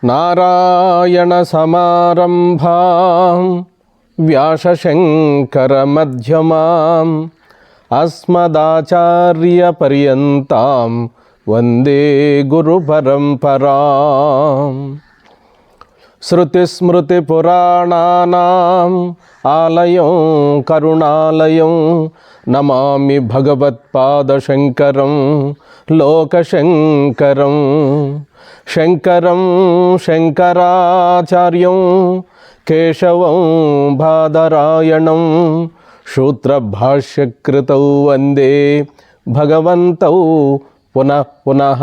నారాయణ సమారంభాం వ్యాసశంకర మధ్యమాం అస్మదాచార్య పర్యంతాం వందే గురు పరంపరాం. శృతిస్మృతిపురాణానాం ఆలయం కరుణాలయం నమామి భగవత్పాదశంకరం లోకశంకరం. శంకరం శంకరాచార్యం కేశవం బాదరాయణం సూత్రభాష్యకృతౌ వందే భగవంతౌ పునః పునః.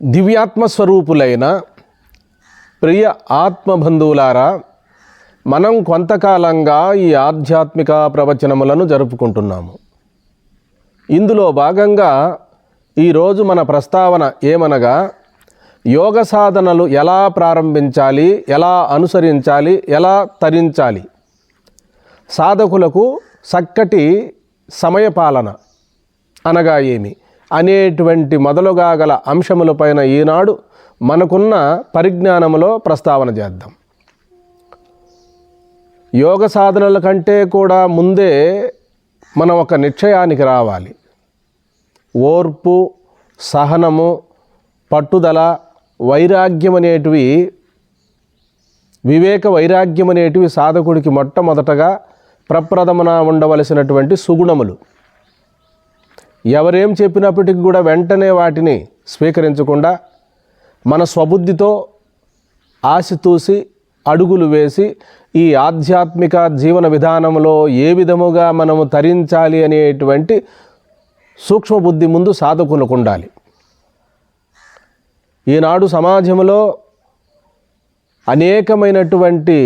దివ్యాత్మస్వరూపులైన ప్రియ ఆత్మబంధువులారా, మనం కొంతకాలంగా ఈ ఆధ్యాత్మిక ప్రవచనములను జరుపుకుంటున్నాము. ఇందులో భాగంగా ఈరోజు మన ప్రస్తావన ఏమనగా, యోగ సాధనలు ఎలా ప్రారంభించాలి, ఎలా అనుసరించాలి, ఎలా తరించాలి, సాధకులకు చక్కటి సమయపాలన అనగా ఏమి అనేటువంటి మొదలుగా గల అంశములపైన ఈనాడు మనకున్న పరిజ్ఞానములో ప్రస్తావన చేద్దాం. యోగ సాధనల కంటే కూడా ముందే మనం ఒక నిశ్చయానికి రావాలి. ఓర్పు, సహనము, పట్టుదల, వైరాగ్యం అనేటివి, వివేక వైరాగ్యం అనేటివి సాధకుడికి మొట్టమొదటగా ప్రప్రథమన ఉండవలసినటువంటి సుగుణములు. ఎవరేం చెప్పినప్పటికీ కూడా వెంటనే వాటిని స్వీకరించకుండా మన స్వబుద్ధితో ఆశతూసి అడుగులు వేసి ఈ ఆధ్యాత్మిక జీవన విధానంలో ఏ విధముగా మనము తరించాలి అనేటువంటి సూక్ష్మబుద్ధి ముందు సాధకులకు ఉండాలి. ఈనాడు సమాజంలో అనేకమైనటువంటి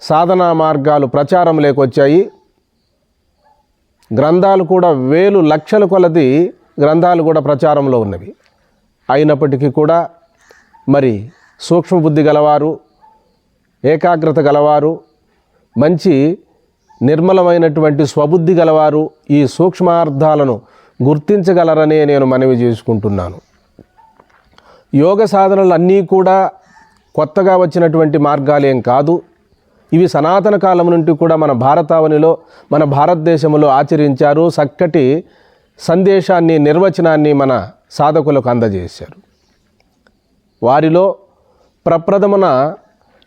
సాధనా మార్గాలు ప్రచారం లేకొచ్చాయి. గ్రంథాలు కూడా వేలు లక్షల కొలది గ్రంథాలు కూడా ప్రచారంలో ఉన్నవి. అయినప్పటికీ కూడా మరి సూక్ష్మబుద్ధి గలవారు, ఏకాగ్రత గలవారు, మంచి నిర్మలమైనటువంటి స్వబుద్ధి గలవారు ఈ సూక్ష్మార్థాలను గుర్తించగలరనే నేను మనవి చేసుకుంటున్నాను. యోగ సాధనలు అన్నీ కూడా కొత్తగా వచ్చినటువంటి మార్గాలేం కాదు. ఇవి సనాతన కాలం నుండి కూడా మన భారతావనిలో, మన భారతదేశంలో ఆచరించారు. చక్కటి సందేశాన్ని, నిర్వచనాన్ని మన సాధకులకు అందజేశారు. వారిలో ప్రప్రథమన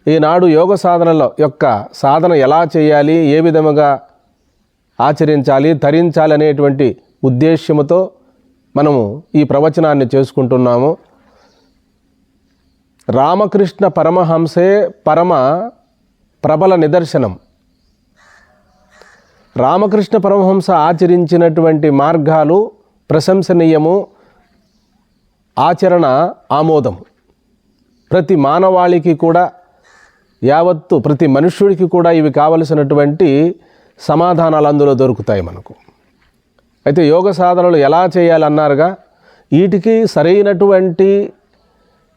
ఈనాడు యోగ సాధనల యొక్క సాధన ఎలా చేయాలి, ఏ విధముగా ఆచరించాలి, తరించాలి అనేటువంటి ఉద్దేశ్యముతో మనము ఈ ప్రవచనాన్ని చేసుకుంటున్నాము. రామకృష్ణ పరమహంసే పరమ ప్రబల నిదర్శనం. రామకృష్ణ పరమహంస ఆచరించినటువంటి మార్గాలు ప్రశంసనీయము, ఆచరణ ఆమోదము. ప్రతి మానవాళికి కూడా, యావత్తు ప్రతి మనుష్యుడికి కూడా ఇవి కావలసినటువంటి సమాధానాలు అందులో దొరుకుతాయి మనకు. అయితే యోగ సాధనలు ఎలా చేయాలన్నారుగా, వీటికి సరైనటువంటి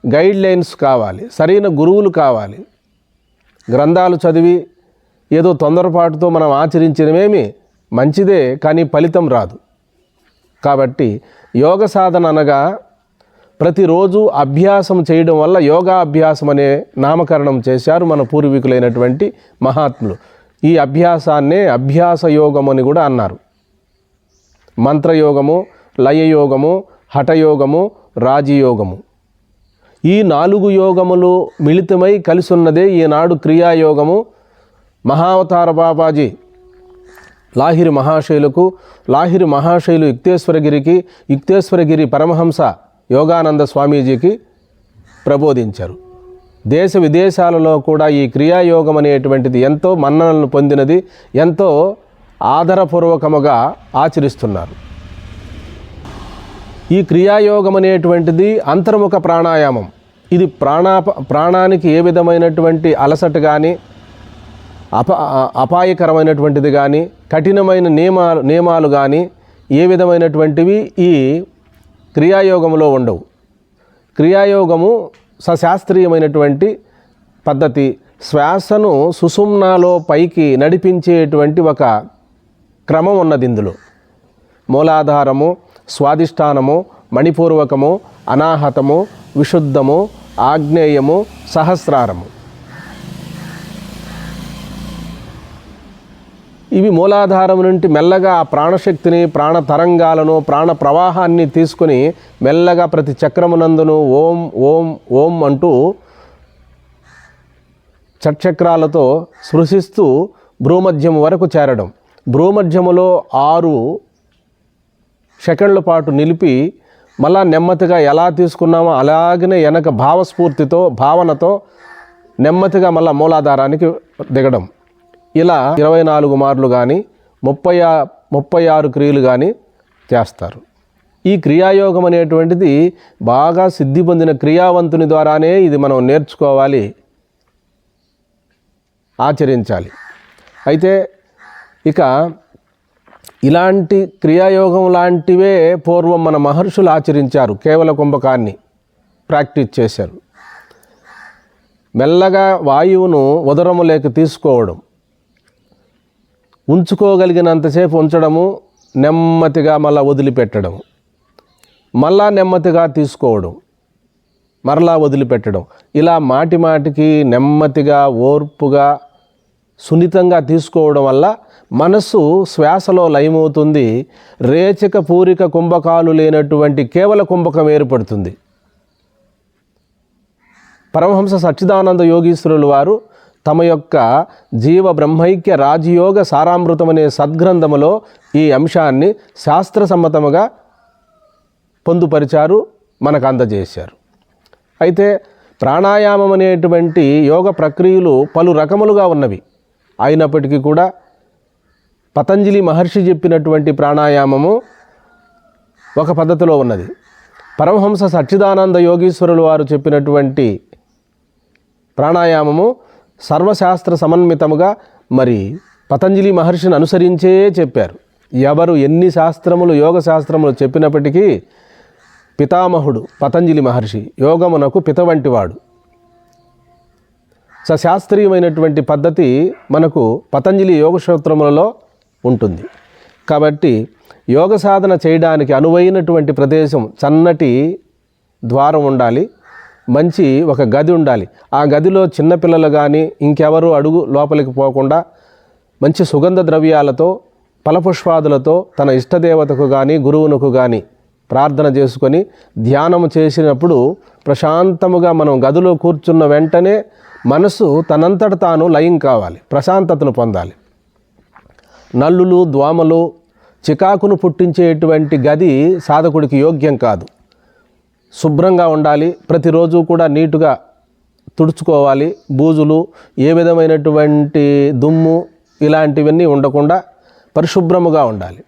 గైడ్ లైన్స్ కావాలి, సరైన గురువులు కావాలి. గ్రంథాలు చదివి ఏదో తొందరపాటుతో మనం ఆచరించినవేమి మంచిదే, కానీ ఫలితం రాదు. కాబట్టి యోగ సాధన అనగా ప్రతిరోజు అభ్యాసం చేయడం వల్ల యోగా అభ్యాసం అనే నామకరణం చేశారు మన పూర్వీకులైనటువంటి మహాత్ములు. ఈ అభ్యాసాన్నే అభ్యాస యోగం అని కూడా అన్నారు. మంత్రయోగము, లయయోగము, హఠయోగము, రాజయోగము, ఈ 4 యోగములు మిళితమై కలిసి ఉన్నదే ఈనాడు క్రియాయోగము. మహావతార బాబాజీ లాహిరి మహాశైలు యుక్తేశ్వరగిరికి, యుక్తేశ్వరగిరి పరమహంస యోగానంద స్వామీజీకి ప్రబోధించారు. దేశ విదేశాలలో కూడా ఈ క్రియాయోగం అనేటువంటిది ఎంతో మన్ననలను పొందినది, ఎంతో ఆదరపూర్వకముగా ఆచరిస్తున్నారు. ఈ క్రియాయోగం అనేటువంటిది అంతర్ముఖ ప్రాణాయామం. ఇది ప్రాణానికి ఏ విధమైనటువంటి అలసట కానీ, అపాయకరమైనటువంటిది కానీ, కఠినమైన నియమాలు కానీ ఏ విధమైనటువంటివి ఈ క్రియాయోగములో ఉండవు. క్రియాయోగము సశాస్త్రీయమైనటువంటి పద్ధతి. శ్వాసను సుషుమ్నాలో పైకి నడిపించేటువంటి ఒక క్రమం ఉన్నది ఇందులో. మూలాధారము, స్వాదిష్టానము, మణిపూర్వకము, అనాహతము, విశుద్ధము, ఆగ్నేయము, సహస్రారము. ఇవి మూలాధారం నుండి మెల్లగా ఆ ప్రాణశక్తిని, ప్రాణ తరంగాలను, ప్రాణ ప్రవాహాన్ని తీసుకుని మెల్లగా ప్రతి చక్రమునందును ఓం ఓం ఓం అంటూ షట్చక్రాలతో స్పృశిస్తూ భ్రూమధ్యము వరకు చేరడం. భ్రూమధ్యములో 6 సెకండ్ల పాటు నిలిపి మళ్ళా నెమ్మదిగా ఎలా తీసుకున్నామో అలాగనే వెనక భావస్ఫూర్తితో, భావనతో నెమ్మదిగా మళ్ళా మూలాధారానికి దిగడం. ఇలా 24 మార్లు కానీ 36 క్రియలు కానీ చేస్తారు. ఈ క్రియాయోగం అనేటువంటిది బాగా సిద్ధి పొందిన క్రియావంతుని ద్వారానే ఇది మనం నేర్చుకోవాలి, ఆచరించాలి. అయితే ఇక ఇలాంటి క్రియాయోగం లాంటివే పూర్వం మన మహర్షులు ఆచరించారు. కేవల కుంభకాన్ని ప్రాక్టీస్ చేశారు. మెల్లగా వాయువును ఉదరములోకి తీసుకోవడం, ఉంచుకోగలిగినంతసేపు ఉంచడము, నెమ్మదిగా మళ్ళా వదిలిపెట్టడం, మళ్ళా నెమ్మదిగా తీసుకోవడం, మరలా వదిలిపెట్టడం. ఇలా మాటి మాటికి నెమ్మదిగా, ఓర్పుగా, సున్నితంగా తీసుకోవడం వల్ల మనస్సు శ్వాసలో లయమవుతుంది. రేచక పూరిక కుంభకాలు లేనటువంటి కేవల కుంభకం ఏర్పడుతుంది. పరమహంస సచ్చిదానంద యోగీశ్వరులు వారు తమ యొక్క జీవ బ్రహ్మైక్య రాజయోగ సారామృతం అనే సద్గ్రంథములో ఈ అంశాన్ని శాస్త్రసమ్మతముగా పొందుపరిచారు, మనకు అందజేశారు. అయితే ప్రాణాయామం అనేటువంటి యోగ ప్రక్రియలు పలు రకములుగా ఉన్నవి. అయినప్పటికీ కూడా పతంజలి మహర్షి చెప్పినటువంటి ప్రాణాయామము ఒక పద్ధతిలో ఉన్నది. పరమహంస సచ్చిదానంద యోగీశ్వరులు వారు చెప్పినటువంటి ప్రాణాయామము సర్వశాస్త్ర సమన్వితముగా మరి పతంజలి మహర్షిని అనుసరించే చెప్పారు. ఎవరు ఎన్ని శాస్త్రములు, యోగ శాస్త్రములు చెప్పినప్పటికీ పితామహుడు పతంజలి మహర్షి యోగమునకు పిత వంటివాడు. సశాస్త్రీయమైనటువంటి పద్ధతి మనకు పతంజలి యోగ సూత్రములలో ఉంటుంది. కాబట్టి యోగ సాధన చేయడానికి అనువైనటువంటి ప్రదేశం, చన్నటి ద్వారం ఉండాలి, మంచి ఒక గది ఉండాలి. ఆ గదిలో చిన్నపిల్లలు కానీ ఇంకెవరు అడుగు లోపలికి పోకుండా మంచి సుగంధ ద్రవ్యాలతో, ఫలపుష్పాదులతో తన ఇష్టదేవతకు కానీ గురువునకు కానీ ప్రార్థన చేసుకొని ధ్యానము చేసినప్పుడు ప్రశాంతముగా మనం గదిలో కూర్చున్న వెంటనే మనసు తనంతట తాను లయం కావాలి, ప్రశాంతతను పొందాలి. నల్లులు, దోమలు, చికాకును పుట్టించేటువంటి గది సాధకుడికి యోగ్యం కాదు. శుభ్రంగా ఉండాలి, ప్రతిరోజు కూడా నీటుగా తుడుచుకోవాలి. బూజులు, ఏ విధమైనటువంటి దుమ్ము ఇలాంటివన్నీ ఉండకుండా పరిశుభ్రముగా ఉండాలి.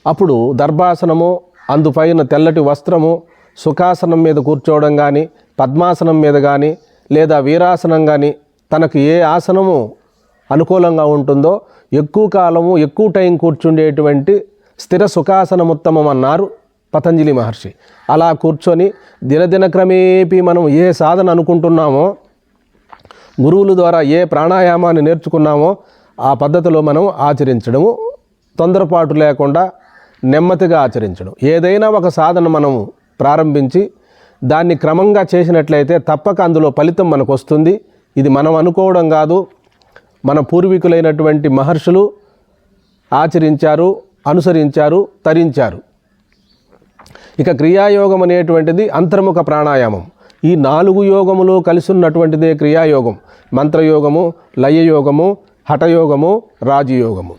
అప్పుడు దర్భాసనము, అందుపైన తెల్లటి వస్త్రము, సుఖాసనం మీద కూర్చోవడం కానీ, పద్మాసనం మీద కానీ, లేదా వీరాసనం కానీ, తనకు ఏ ఆసనము అనుకూలంగా ఉంటుందో ఎక్కువ కాలము, ఎక్కువ టైం కూర్చుండేటువంటి స్థిర సుఖాసనం ఉత్తమం అన్నారు పతంజలి మహర్షి. అలా కూర్చొని దినదిన క్రమేపీ మనం ఏ సాధన అనుకుంటున్నామో, గురువుల ద్వారా ఏ ప్రాణాయామాన్ని నేర్చుకున్నామో ఆ పద్ధతిలో మనం ఆచరించడము, తొందరపాటు లేకుండా నెమ్మదిగా ఆచరించడం. ఏదైనా ఒక సాధన మనము ప్రారంభించి దాన్ని క్రమంగా చేసినట్లయితే తప్పక అందులో ఫలితం మనకు వస్తుంది. ఇది మనం అనుకోవడం కాదు, మన పూర్వీకులైనటువంటి మహర్షులు ఆచరించారు, అనుసరించారు, తరించారు. ఇక క్రియాయోగం అనేటువంటిది అంతర్ముఖ ప్రాణాయామం. ఈ 4 యోగములు కలిసి ఉన్నటువంటిదే క్రియాయోగం. మంత్రయోగము, లయయోగము, హఠయోగము, రాజయోగము.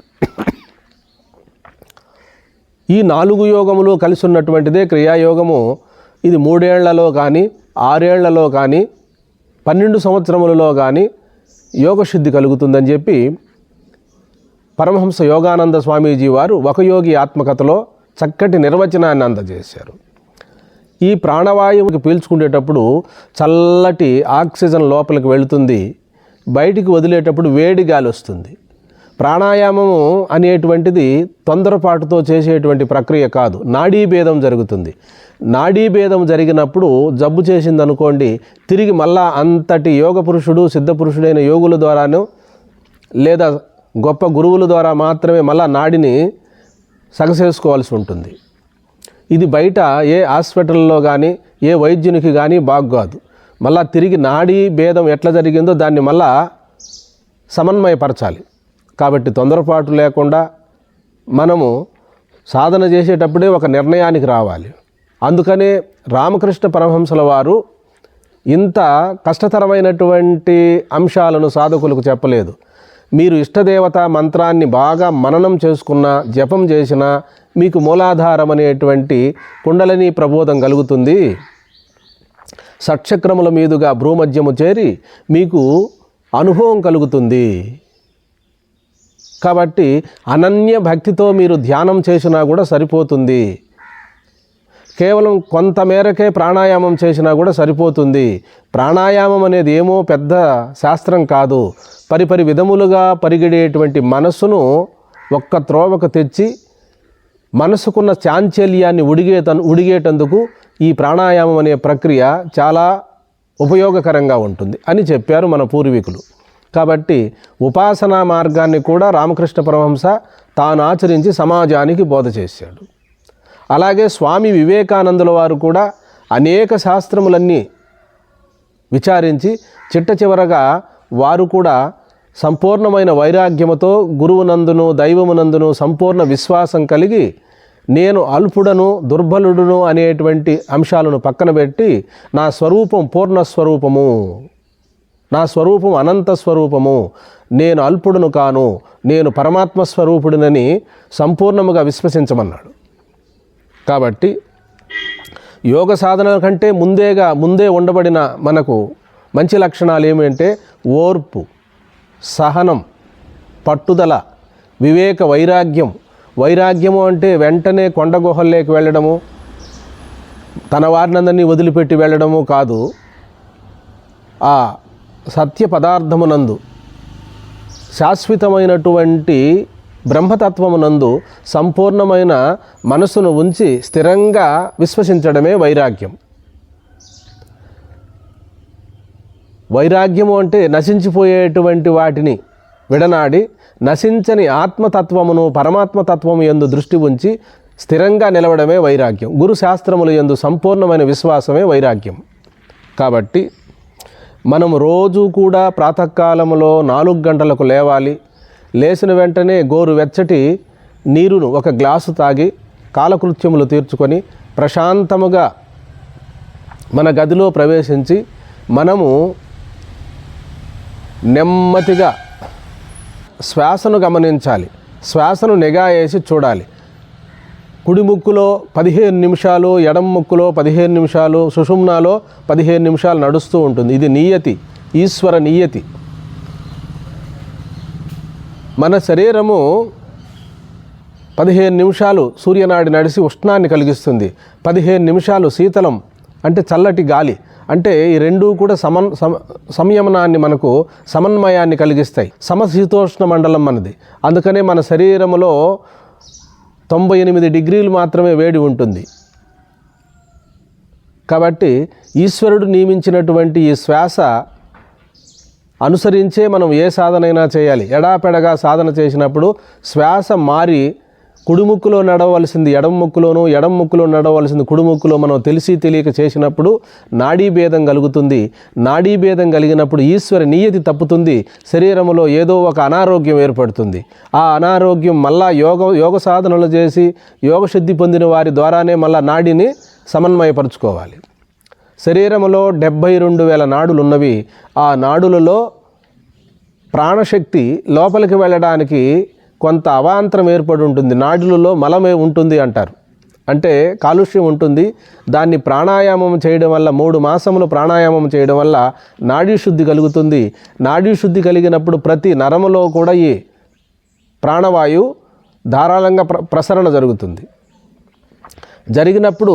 ఈ 4 యోగములు కలిసి ఉన్నటువంటిదే క్రియాయోగము. ఇది 3 ఏళ్లలో కానీ, 6 ఏళ్లలో కానీ, 12 సంవత్సరములలో కానీ యోగసిద్ధి కలుగుతుందని చెప్పి పరమహంస యోగానంద స్వామీజీ వారు ఒక యోగి ఆత్మకథలో చక్కటి నిర్వచనాన్ని అందజేశారు. ఈ ప్రాణవాయువుకి పీల్చుకునేటప్పుడు చల్లటి ఆక్సిజన్ లోపలికి వెళుతుంది, బయటికి వదిలేటప్పుడు వేడి గాలి వస్తుంది. ప్రాణాయామము అనేటువంటిది తొందరపాటుతో చేసేటువంటి ప్రక్రియ కాదు, నాడీభేదం జరుగుతుంది. నాడీభేదం జరిగినప్పుడు జబ్బు చేసిందనుకోండి, తిరిగి మళ్ళా అంతటి యోగ పురుషుడు సిద్ధపురుషుడైన యోగుల ద్వారాను లేదా గొప్ప గురువుల ద్వారా మాత్రమే మళ్ళా నాడిని సగసేసుకోవాల్సి ఉంటుంది. ఇది బయట ఏ హాస్పిటల్లో కానీ ఏ వైద్యునికి కానీ బాగుకాదు. మళ్ళా తిరిగి నాడీ భేదం ఎట్లా జరిగిందో దాన్ని మళ్ళా సమన్వయపరచాలి. కాబట్టి తొందరపాటు లేకుండా మనము సాధన చేసేటప్పుడే ఒక నిర్ణయానికి రావాలి. అందుకనే రామకృష్ణ పరమహంసల వారు ఇంత కష్టతరమైనటువంటి అంశాలను సాధకులకు చెప్పలేదు. మీరు ఇష్టదేవత మంత్రాన్ని బాగా మననం చేసుకున్న, జపం చేసిన మీకు మూలాధారం అనేటువంటి కుండలిని ప్రబోధం కలుగుతుంది. షట్చక్రముల మీదుగా భ్రూమధ్యము చేరి మీకు అనుభవం కలుగుతుంది. కాబట్టి అనన్య భక్తితో మీరు ధ్యానం చేసినా కూడా సరిపోతుంది. కేవలం కొంతమేరకే ప్రాణాయామం చేసినా కూడా సరిపోతుంది. ప్రాణాయామం అనేది ఏమో పెద్ద శాస్త్రం కాదు. పరిపరి విధములుగా పరిగెడేటువంటి మనస్సును ఒక్క త్రోవకు తెచ్చి మనసుకున్న చాంచల్యాన్ని ఉడిగేటందుకు ఈ ప్రాణాయామం అనే ప్రక్రియ చాలా ఉపయోగకరంగా ఉంటుంది అని చెప్పారు మన పూర్వీకులు. కాబట్టి ఉపాసనా మార్గాన్ని కూడా రామకృష్ణ పరమహంస తాను ఆచరించి సమాజానికి బోధ చేశాడు. అలాగే స్వామి వివేకానందుల వారు కూడా అనేక శాస్త్రములన్నీ విచారించి చిట్ట చివరగా వారు కూడా సంపూర్ణమైన వైరాగ్యముతో గురువునందును దైవమునందును సంపూర్ణ విశ్వాసం కలిగి నేను అల్పుడను దుర్బలుడును అనేటువంటి అంశాలను పక్కన పెట్టి నా స్వరూపం పూర్ణస్వరూపము, నా స్వరూపం అనంత స్వరూపము, నేను అల్పుడును కాను, నేను పరమాత్మ స్వరూపుడినని సంపూర్ణముగా విశ్వసించమన్నాడు. కాబట్టి యోగ సాధన కంటే ముందే ఉండబడిన మనకు మంచి లక్షణాలు ఏమంటే ఓర్పు, సహనం, పట్టుదల, వివేక, వైరాగ్యం. వైరాగ్యము అంటే వెంటనే కొండ గుహల్లోకి వెళ్ళడము, తన వారినందరినీ వదిలిపెట్టి వెళ్ళడము కాదు. ఆ సత్య పదార్థమునందు శాశ్వతమైనటువంటి బ్రహ్మతత్వమునందు సంపూర్ణమైన మనసును ఉంచి స్థిరంగా విశ్వసించడమే వైరాగ్యం. వైరాగ్యము అంటే నశించిపోయేటువంటి వాటిని విడనాడి నశించని ఆత్మతత్వమును పరమాత్మతత్వము యందు దృష్టి ఉంచి స్థిరంగా నిలవడమే వైరాగ్యం. గురు శాస్త్రముల యందు సంపూర్ణమైన విశ్వాసమే వైరాగ్యం. కాబట్టి మనము రోజు కూడా ప్రాతకాలములో 4 గంటలకు లేవాలి. లేచిన వెంటనే గోరువెచ్చటి నీరును ఒక గ్లాసు తాగి కాలకృత్యములు తీర్చుకొని ప్రశాంతముగా మన గదిలో ప్రవేశించి మనము నెమ్మదిగా శ్వాసను గమనించాలి. శ్వాసను నిగా వేసి చూడాలి. కుడి ముక్కులో 15 నిమిషాలు, ఎడమ ముక్కులో 15 నిమిషాలు, సుషుమ్నాలో 15 నిమిషాలు నడుస్తూ ఉంటుంది. ఇది నియతి, ఈశ్వర నియతి. మన శరీరము 15 నిమిషాలు సూర్యనాడి నడిచి ఉష్ణాన్ని కలిగిస్తుంది. 15 నిమిషాలు శీతలం అంటే చల్లటి గాలి. అంటే ఈ రెండూ కూడా సంయమనాన్ని మనకు సమన్వయాన్ని కలిగిస్తాయి. సమశీతోష్ణ మండలం మనది. అందుకనే మన శరీరంలో 98 డిగ్రీలు మాత్రమే వేడి ఉంటుంది. కాబట్టి ఈశ్వరుడు నియమించినటువంటి ఈ శ్వాస అనుసరించే మనం ఏ సాధనైనా చేయాలి. ఎడాపెడగా సాధన చేసినప్పుడు శ్వాస మారి కుడి ముక్కులో నడవలసింది ఎడమ ముక్కులోను, ఎడమ ముక్కులో నడవలసింది కుడి ముక్కులో మనం తెలిసి తెలియక చేసినప్పుడు నాడీభేదం కలుగుతుంది. నాడీభేదం కలిగినప్పుడు ఈశ్వర నియతి తప్పుతుంది. శరీరంలో ఏదో ఒక అనారోగ్యం ఏర్పడుతుంది. ఆ అనారోగ్యం మళ్ళా యోగ సాధనలు చేసి యోగశుద్ధి పొందిన వారి ద్వారానే మళ్ళా నాడిని సమన్వయపరుచుకోవాలి. శరీరంలో 72,000 నాడులు ఉన్నవి. ఆ నాడులలో ప్రాణశక్తి లోపలికి వెళ్ళడానికి కొంత అవాంతరం ఏర్పడి ఉంటుంది. నాడులలో మలమే ఉంటుంది అంటారు. అంటే కాలుష్యం ఉంటుంది. దాన్ని ప్రాణాయామం చేయడం వల్ల 3 మాసములు ప్రాణాయామం చేయడం వల్ల నాడీ శుద్ధి కలుగుతుంది. నాడీ శుద్ధి కలిగినప్పుడు ప్రతి నరములో కూడా ఈ ప్రాణవాయువు ధారాళంగా ప్రసరణ జరుగుతుంది. జరిగినప్పుడు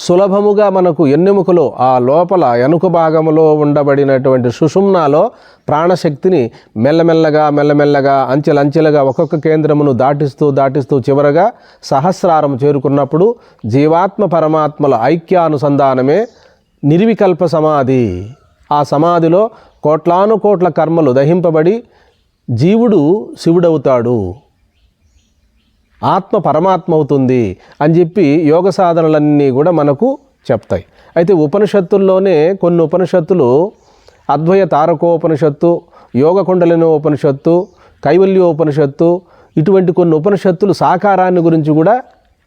సులభముగా మనకు ఎన్నెముకలో ఆ లోపల ఎనుక భాగంలో ఉండబడినటువంటి సుషుమ్నాలో ప్రాణశక్తిని మెల్లమెల్లగా అంచెలంచెలుగా ఒక్కొక్క కేంద్రమును దాటిస్తూ చివరగా సహస్రారం చేరుకున్నప్పుడు జీవాత్మ పరమాత్మల ఐక్యానుసంధానమే నిర్వికల్ప సమాధి. ఆ సమాధిలో కోట్లాను కోట్ల కర్మలు దహింపబడి జీవుడు శివుడవుతాడు, ఆత్మ పరమాత్మ అవుతుంది అని చెప్పి యోగ సాధనలన్నీ కూడా మనకు చెప్తాయి. అయితే ఉపనిషత్తుల్లోనే కొన్ని ఉపనిషత్తులు అద్వయ తారకోపనిషత్తు, యోగ కుండలినోపనిషత్తు, కైవల్యోపనిషత్తు ఇటువంటి కొన్ని ఉపనిషత్తులు సాకారాన్ని గురించి కూడా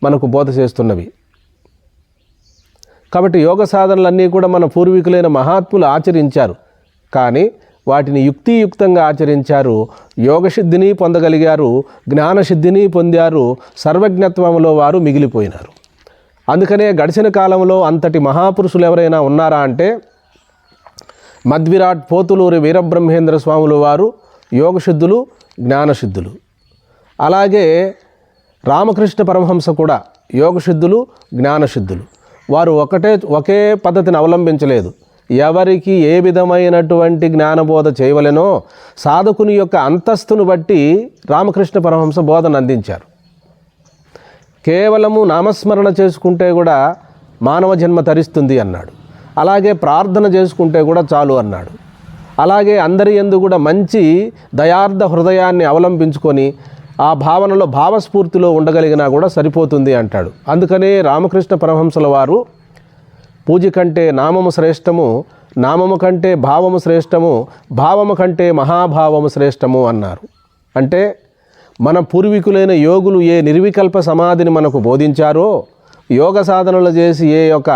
మనకు బోధ చేస్తున్నవి. కాబట్టి యోగ సాధనలన్నీ కూడా మన పూర్వీకులైన మహాత్ములు ఆచరించారు, కానీ వాటిని యుక్తియుక్తంగా ఆచరించారు. యోగసిద్ధిని పొందగలిగారు, జ్ఞానసిద్ధిని పొందారు, సర్వజ్ఞత్వంలో వారు మిగిలిపోయినారు. అందుకనే గడిచిన కాలంలో అంతటి మహాపురుషులు ఎవరైనా ఉన్నారా అంటే మధ్విరాట్ పోతులూరి వీరబ్రహ్మేంద్ర స్వాములు వారు యోగసిద్ధులు, జ్ఞానసిద్ధులు. అలాగే రామకృష్ణ పరమహంస కూడా యోగసిద్ధులు, జ్ఞానసిద్ధులు. వారు ఒకే పద్ధతిని అవలంబించలేదు. ఎవరికి ఏ విధమైనటువంటి జ్ఞానబోధ చేయవలెనో సాధకుని యొక్క అంతస్తును బట్టి రామకృష్ణ పరమహంస బోధన అందించారు. కేవలము నామస్మరణ చేసుకుంటే కూడా మానవ జన్మ తరిస్తుంది అన్నాడు. అలాగే ప్రార్థన చేసుకుంటే కూడా చాలు అన్నాడు. అలాగే అందరి యందు కూడా మంచి దయార్థ హృదయాన్ని అవలంబించుకొని ఆ భావనలో భావస్ఫూర్తిలో ఉండగలిగినా కూడా సరిపోతుంది అంటాడు. అందుకనే రామకృష్ణ పరమహంసల వారు పూజ కంటే నామము శ్రేష్టము, నామము కంటే భావము శ్రేష్టము, భావము కంటే మహాభావము శ్రేష్టము అన్నారు. అంటే మన పూర్వీకులైన యోగులు ఏ నిర్వికల్ప సమాధిని మనకు బోధించారో, యోగ సాధనలు చేసి ఏ యొక్క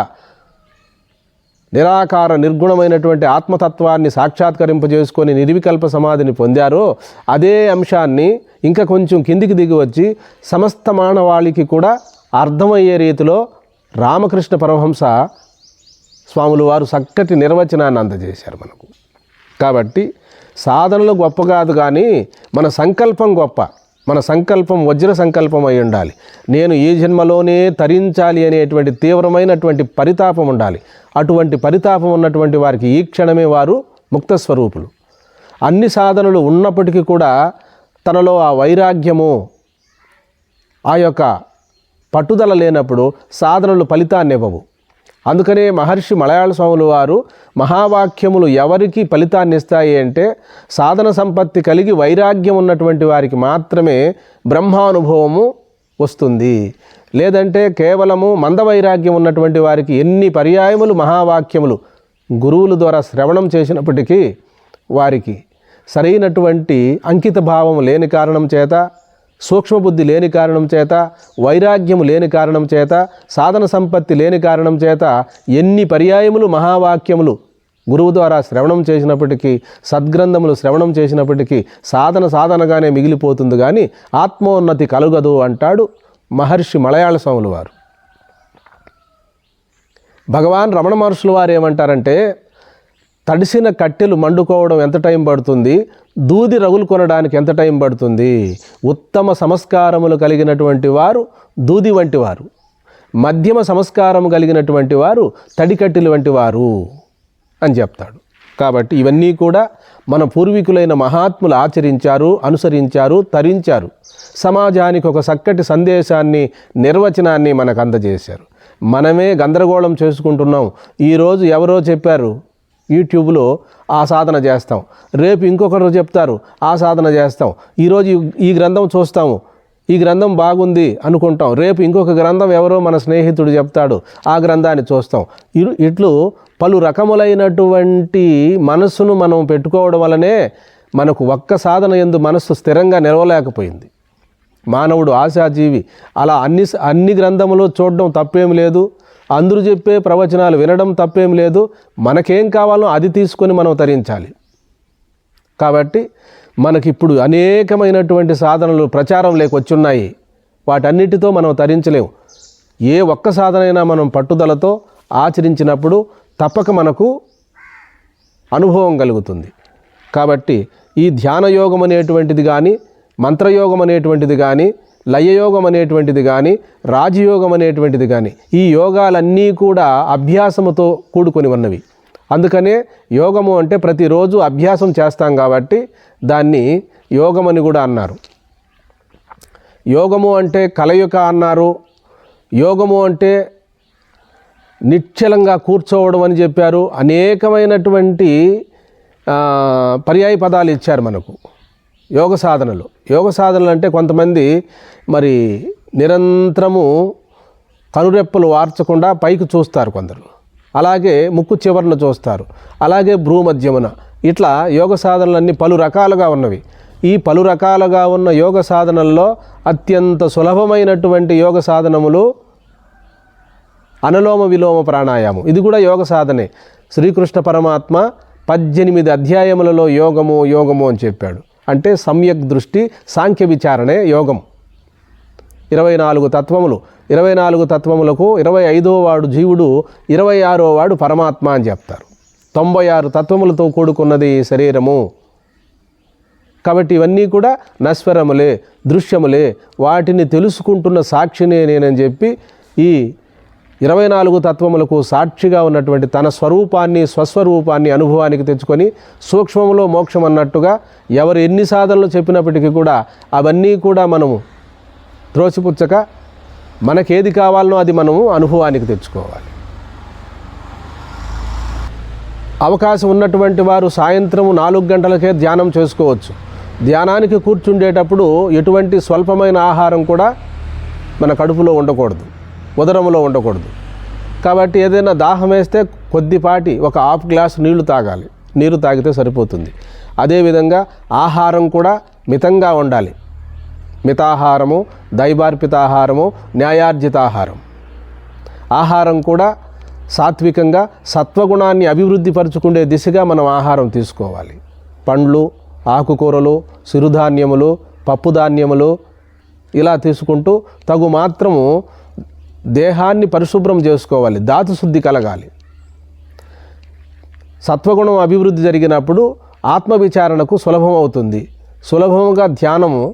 నిరాకార నిర్గుణమైనటువంటి ఆత్మతత్వాన్ని సాక్షాత్కరింపజేసుకొని నిర్వికల్ప సమాధిని పొందారో అదే అంశాన్ని ఇంకా కొంచెం కిందికి దిగి వచ్చి సమస్త మానవాళికి కూడా అర్థమయ్యే రీతిలో రామకృష్ణ పరమహంస స్వాములు వారు చక్కటి నిర్వచనాన్ని అందజేశారు మనకు. కాబట్టి సాధనలు గొప్ప కాదు, కానీ మన సంకల్పం గొప్ప. మన సంకల్పం వజ్ర సంకల్పం అయి ఉండాలి. నేను ఈ జన్మలోనే తరించాలి అనేటువంటి తీవ్రమైనటువంటి పరితాపం ఉండాలి. అటువంటి పరితాపం ఉన్నటువంటి వారికి ఈ క్షణమే వారు ముక్త స్వరూపులు. అన్ని సాధనలు ఉన్నప్పటికీ కూడా తనలో ఆ వైరాగ్యము, ఆ యొక్క పట్టుదల లేనప్పుడు సాధనలు ఫలితాన్ని ఇవ్వవు. అందుకనే మహర్షి మలయాళ స్వాములు వారు మహావాక్యములు ఎవరికి ఫలితాన్ని ఇస్తాయి అంటే సాధన సంపత్తి కలిగి వైరాగ్యం ఉన్నటువంటి వారికి మాత్రమే బ్రహ్మానుభవము వస్తుంది. లేదంటే కేవలము మందవైరాగ్యం ఉన్నటువంటి వారికి ఎన్ని పర్యాయములు మహావాక్యములు గురువుల ద్వారా శ్రవణం చేసినప్పటికీ వారికి సరైనటువంటి అంకిత భావము లేని కారణం చేత, సూక్ష్మబుద్ధి లేని కారణం చేత, వైరాగ్యము లేని కారణం చేత, సాధన సంపత్తి లేని కారణం చేత ఎన్ని పర్యాయములు మహావాక్యములు గురువు ద్వారా శ్రవణం చేసినప్పటికీ, సద్గ్రంథములు శ్రవణం చేసినప్పటికీ సాధనగానే మిగిలిపోతుంది, కానీ ఆత్మోన్నతి కలుగదు అంటాడు మహర్షి మలయాళ స్వాములు వారు. భగవాన్ రమణ మహర్షులు వారు ఏమంటారంటే, తడిసిన కట్టెలు మండుకోవడం ఎంత టైం పడుతుంది, దూది రగులు కొనడానికి ఎంత టైం పడుతుంది. ఉత్తమ సంస్కారములు కలిగినటువంటి వారు దూది వంటి వారు, మధ్యమ సంస్కారము కలిగినటువంటి వారు తడికట్టెలు వంటి వారు అని చెప్తాడు. కాబట్టి ఇవన్నీ కూడా మన పూర్వీకులైన మహాత్ములు ఆచరించారు, అనుసరించారు, తరించారు. సమాజానికి ఒక చక్కటి సందేశాన్ని, నిర్వచనాన్ని మనకు అందజేశారు. మనమే గందరగోళం చేసుకుంటున్నాం. ఈరోజు ఎవరో చెప్పారు యూట్యూబ్లో ఆ సాధన చేస్తాం, రేపు ఇంకొకరు చెప్తారు ఆ సాధన చేస్తాం. ఈరోజు ఈ గ్రంథం చూస్తాము, ఈ గ్రంథం బాగుంది అనుకుంటాం, రేపు ఇంకొక గ్రంథం ఎవరో మన స్నేహితుడు చెప్తాడు, ఆ గ్రంథాన్ని చూస్తాం. ఇట్లు పలు రకములైనటువంటి మనస్సును మనం పెట్టుకోవడం వల్లనే మనకు ఒక్క సాధన యందు మనస్సు స్థిరంగా నిలవలేకపోయింది. మానవుడు ఆశాజీవి. అలా అన్ని గ్రంథములు చూడడం తప్పేం లేదు, అందరూ చెప్పే ప్రవచనాలు వినడం తప్పేం లేదు. మనకేం కావాలో అది తీసుకొని మనం తరించాలి. కాబట్టి మనకిప్పుడు అనేకమైనటువంటి సాధనలు ప్రచారం లేకొచ్చున్నాయి. వాటన్నిటితో మనం తరించలేము. ఏ ఒక్క సాధనైనా మనం పట్టుదలతో ఆచరించినప్పుడు తప్పక మనకు అనుభవం కలుగుతుంది. కాబట్టి ఈ ధ్యానయోగం అనేటువంటిది కానీ, మంత్రయోగం అనేటువంటిది కానీ, లయయోగం అనేటువంటిది కానీ రాజయోగం అనేటువంటిది కానీ ఈ యోగాలన్నీ కూడా అభ్యాసముతో కూడుకొని ఉన్నవి. అందుకనే యోగము అంటే ప్రతిరోజు అభ్యాసం చేస్తాం కాబట్టి దాన్ని యోగమని కూడా అన్నారు. యోగము అంటే కలయిక అన్నారు. యోగము అంటే నిశ్చలంగా కూర్చోవడం అని చెప్పారు. అనేకమైనటువంటి పర్యాయ పదాలు ఇచ్చారు మనకు యోగ సాధనలు. యోగ సాధనలు అంటే కొంతమంది మరి నిరంతరము కనురెప్పలు వార్చకుండా పైకి చూస్తారు కొందరు, అలాగే ముక్కు చివరన చూస్తారు, అలాగే భ్రూమధ్యమున, ఇట్లా యోగ సాధనలన్నీ పలు రకాలుగా ఉన్నవి. ఈ పలు రకాలుగా ఉన్న యోగ సాధనల్లో అత్యంత సులభమైనటువంటి యోగ సాధనములు అనులోమ విలోమ ప్రాణాయామం. ఇది కూడా యోగ సాధనే. శ్రీకృష్ణ పరమాత్మ 18 అధ్యాయములలో యోగము అని చెప్పాడు. అంటే సమ్యక్ దృష్టి సాంఖ్య విచారణే యోగం. 24 తత్వములు, 24 తత్వములకు 25వ వాడు జీవుడు, 26వ వాడు పరమాత్మ అని చెప్తారు. 96 తత్వములతో కూడుకున్నది శరీరము. కాబట్టి ఇవన్నీ కూడా నశ్వరములే, దృశ్యములే, వాటిని తెలుసుకుంటున్న సాక్షినే నేనని చెప్పి ఈ 24 తత్వములకు సాక్షిగా ఉన్నటువంటి తన స్వరూపాన్ని, స్వస్వరూపాన్ని అనుభవానికి తెచ్చుకొని సూక్ష్మములో మోక్షం అన్నట్టుగా ఎవరు ఎన్ని సాధనలు చెప్పినప్పటికీ కూడా అవన్నీ కూడా మనము త్రోసిపుచ్చక మనకేది కావాలనో అది మనము అనుభవానికి తెచ్చుకోవాలి. అవకాశం ఉన్నటువంటి వారు సాయంత్రము 4 గంటలకే ధ్యానం చేసుకోవచ్చు. ధ్యానానికి కూర్చుండేటప్పుడు ఎటువంటి స్వల్పమైన ఆహారం కూడా మన కడుపులో ఉండకూడదు, ఉదరములో ఉండకూడదు. కాబట్టి ఏదైనా దాహం వేస్తే కొద్దిపాటి ఒక హాఫ్ గ్లాస్ నీళ్లు తాగాలి. నీరు తాగితే సరిపోతుంది. అదేవిధంగా ఆహారం కూడా మితంగా ఉండాలి. మితాహారము, దైవార్పితాహారము, న్యాయార్జితాహారం. ఆహారం కూడా సాత్వికంగా సత్వగుణాన్ని అభివృద్ధి పరుచుకునే దిశగా మనం ఆహారం తీసుకోవాలి. పండ్లు, ఆకుకూరలు, సిరుధాన్యములు, పప్పుధాన్యములు ఇలా తీసుకుంటూ తగు మాత్రము దేహాన్ని పరిశుభ్రం చేసుకోవాలి. ధాతు శుద్ధి కలగాలి. సత్వగుణం అభివృద్ధి జరిగినప్పుడు ఆత్మవిచారణకు సులభం అవుతుంది. సులభంగా ధ్యానము,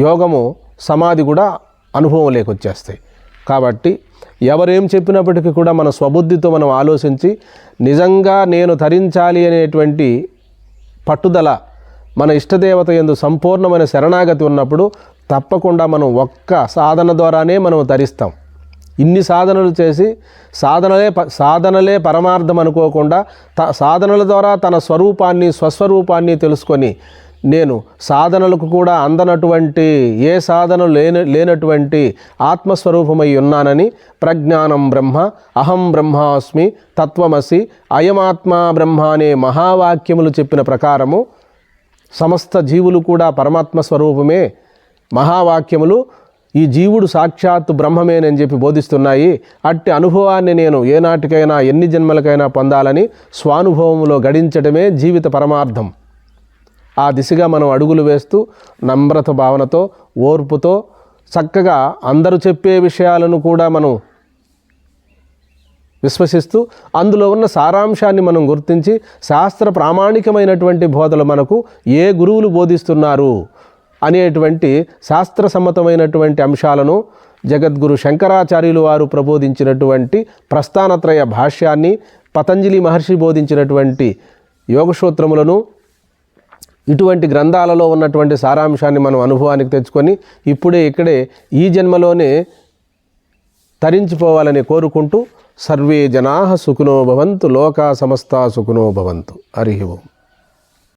యోగము, సమాధి కూడా అనుభవం లేకొచ్చేస్తాయి. కాబట్టి ఎవరేం చెప్పినప్పటికీ కూడా మన స్వబుద్ధితో మనం ఆలోచించి నిజంగా నేను తరించాలి అనేటువంటి పట్టుదల, మన ఇష్టదేవత యందు సంపూర్ణమైన శరణాగతి ఉన్నప్పుడు తప్పకుండా మనం ఒక్క సాధన ద్వారానే మనం తరిస్తాం. ఇన్ని సాధనలు చేసి సాధనలే పరమార్థం అనుకోకుండా సాధనల ద్వారా తన స్వరూపాన్ని, స్వస్వరూపాన్ని తెలుసుకొని నేను సాధనలకు కూడా అందనటువంటి, ఏ సాధనలు లేనటువంటి ఆత్మస్వరూపమై ఉన్నానని ప్రజ్ఞానం బ్రహ్మ, అహం బ్రహ్మాస్మి, తత్వమసి, అయమాత్మా బ్రహ్మ అనే మహావాక్యములు చెప్పిన ప్రకారము సమస్త జీవులు కూడా పరమాత్మ స్వరూపమే. మహావాక్యములు ఈ జీవుడు సాక్షాత్తు బ్రహ్మమేనని చెప్పి బోధిస్తున్నాయి. అట్టి అనుభవాన్ని నేను ఏనాటికైనా, ఎన్ని జన్మలకైనా పొందాలని స్వానుభవంలో గడించడమే జీవిత పరమార్థం. ఆ దిశగా మనం అడుగులు వేస్తూ నమ్రత భావనతో, ఓర్పుతో చక్కగా అందరూ చెప్పే విషయాలను కూడా మనం విశ్వసిస్తూ అందులో ఉన్న సారాంశాన్ని మనం గుర్తించి శాస్త్ర ప్రామాణికమైనటువంటి బోధలు మనకు ఏ గురువులు బోధిస్తున్నారు అనేటువంటి శాస్త్రసమ్మతమైనటువంటి అంశాలను జగద్గురు శంకరాచార్యులు వారు ప్రబోధించినటువంటి ప్రస్థానత్రయ భాష్యాన్ని, పతంజలి మహర్షి బోధించినటువంటి యోగసూత్రములను, ఇటువంటి గ్రంథాలలో ఉన్నటువంటి సారాంశాన్ని మనం అనుభవానికి తెచ్చుకొని ఇప్పుడే ఇక్కడే ఈ జన్మలోనే తరించిపోవాలని కోరుకుంటూ సర్వే జనాః సుఖినో భవంతు, లోకా సమస్తా సుఖినో భవంతు. హరి ఓం.